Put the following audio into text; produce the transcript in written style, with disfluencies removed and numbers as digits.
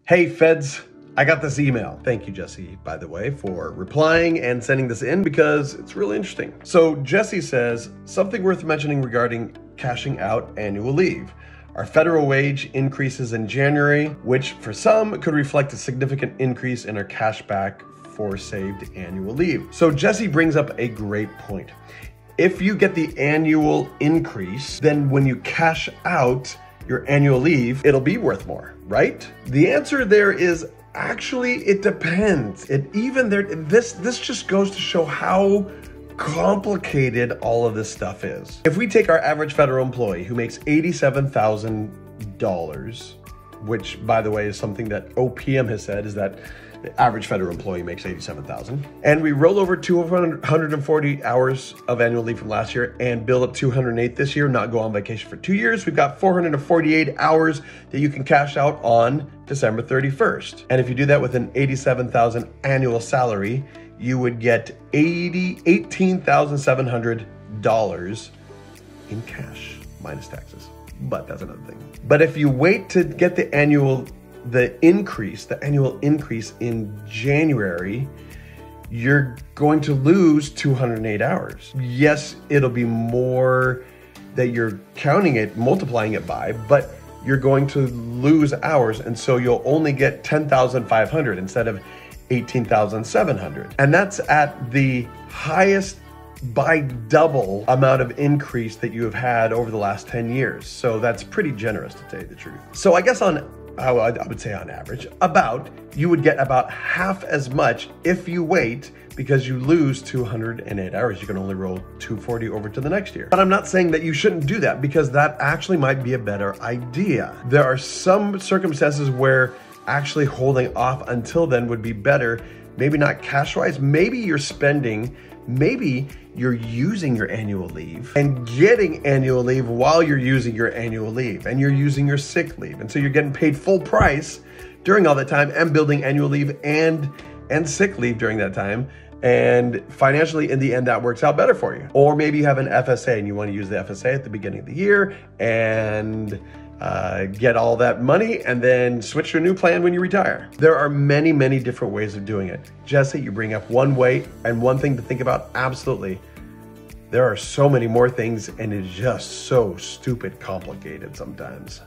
Hey feds, I got this email. Thank you, Jesse, by the way, for replying and sending this in because it's really interesting. So Jesse says, something worth mentioning regarding cashing out annual leave. Our federal wage increases in January, which for some could reflect a significant increase in our cash back for saved annual leave. So Jesse brings up a great point. If you get the annual increase, then when you cash out your annual leave, it'll be worth more, right? The answer there is actually, it depends. This just goes to show how complicated all of this stuff is. If we take our average federal employee who makes $87,000, which by the way is something that OPM has said is that the average federal employee makes $87,000, and we roll over 240 hours of annual leave from last year and build up 208 this year, not go on vacation for 2 years, we've got 448 hours that you can cash out on December 31st. And if you do that with an $87,000 annual salary, you would get $18,700 in cash minus taxes. But that's another thing. But if you wait to get the annual increase in January, you're going to lose 208 hours. Yes, it'll be more that you're multiplying it by, but you're going to lose hours. And so you'll only get 10,500 instead of 18,700. And that's at the highest by double amount of increase that you have had over the last 10 years. So that's pretty generous, to tell you the truth. So I guess I would say on average, you would get about half as much if you wait, because you lose 208 hours. You can only roll 240 over to the next year. But I'm not saying that you shouldn't do that, because that actually might be a better idea. There are some circumstances where actually holding off until then would be better. Maybe not cash-wise, maybe you're using your annual leave and getting annual leave while you're using your annual leave, and you're using your sick leave. And so you're getting paid full price during all that time and building annual leave and sick leave during that time. And financially, in the end, that works out better for you. Or maybe you have an FSA and you want to use the FSA at the beginning of the year and get all that money and then switch to a new plan when you retire. There are many, many different ways of doing it. Jesse, you bring up one way and one thing to think about. Absolutely. There are so many more things, and it's just so stupid complicated sometimes.